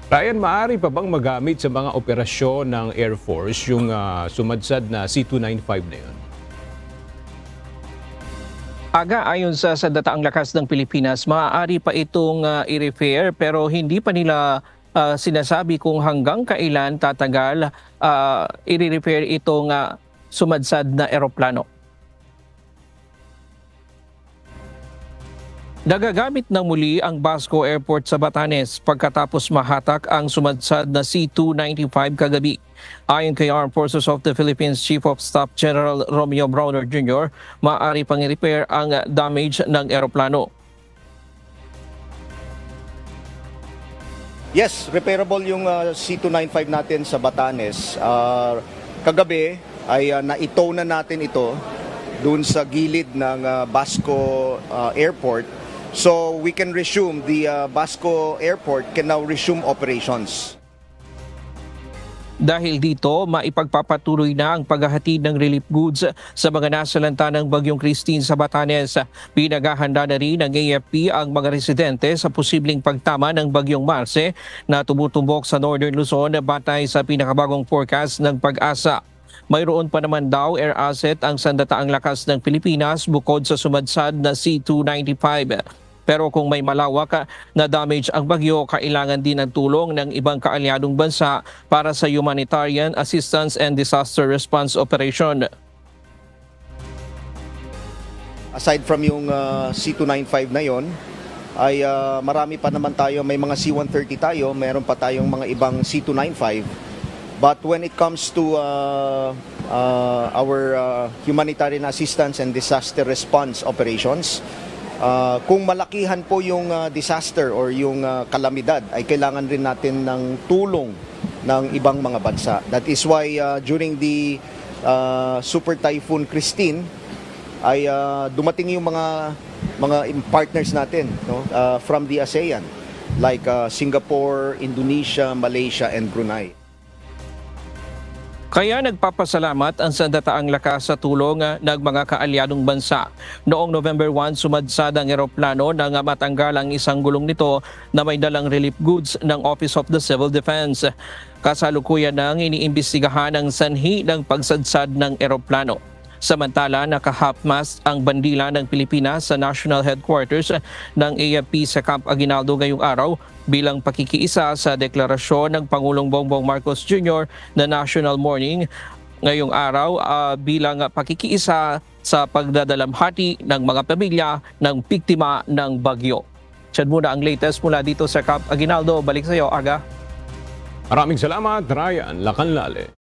Ryan, maaari pa bang magamit sa mga operasyon ng Air Force yung sumadsad na C-295 na yun? Ayon sa Sandataang Lakas ng Pilipinas, maaari pa itong i-repair pero hindi pa nila sinasabi kung hanggang kailan tatagal i-repair itong sumadsad na eroplano. Nagagamit ng muli ang Basco Airport sa Batanes pagkatapos mahatak ang sumadsad na C-295 kagabi. Ayon kay Armed Forces of the Philippines Chief of Staff General Romeo Browner Jr., maaari pang i-repair ang damage ng eroplano. Yes, repairable yung C-295 natin sa Batanes. Kagabi ay naitow na natin ito doon sa gilid ng Basco Airport. So we can resume, the Basco Airport can now resume operations. Dahil dito, maipagpapatuloy na ang paghahatid ng relief goods sa mga nasalanta ng Bagyong Christine sa Batanes. Pinaghahanda na rin ng AFP ang mga residente sa posibleng pagtama ng Bagyong Marce na tumutumbok sa Northern Luzon batay sa pinakabagong forecast ng Pag-asa. Mayroon pa naman daw air asset ang Sandataang Lakas ng Pilipinas bukod sa sumadsad na C-295. Pero kung may malawak na damage ang bagyo, kailangan din ng tulong ng ibang kaalyadong bansa para sa humanitarian assistance and disaster response operation. Aside from yung C-295 na yon, ay marami pa naman tayo, may mga C-130 tayo, meron pa tayong mga ibang C-295. But when it comes to our humanitarian assistance and disaster response operations, kung malakihan po yung disaster or yung kalamidad, ay kailangan rin natin ng tulong ng ibang mga bansa. That is why during the Super Typhoon Christine, ay dumating yung mga partners natin, no? From the ASEAN, like Singapore, Indonesia, Malaysia, and Brunei. Kaya nagpapasalamat ang Sandataang Lakas sa tulong ng mga kaalyadong bansa. Noong November 1, sumadsad ang eroplano nang matanggal ang isang gulong nito na may dalang relief goods ng Office of the Civil Defense. Kasalukuyan nang iniimbestigahan ang sanhi ng pagsadsad ng eroplano. Samantala, naka-half-mast ang bandila ng Pilipinas sa National Headquarters ng AFP sa Camp Aguinaldo ngayong araw bilang pakikiisa sa deklarasyon ng Pangulong Bongbong Marcos Jr. na National Mourning ngayong araw bilang pakikiisa sa pagdadalamhati ng mga pamilya ng biktima ng bagyo. Yan muna ang latest mula dito sa Camp Aguinaldo. Balik sa iyo, Aga. Maraming salamat, Ryan Lacanlale.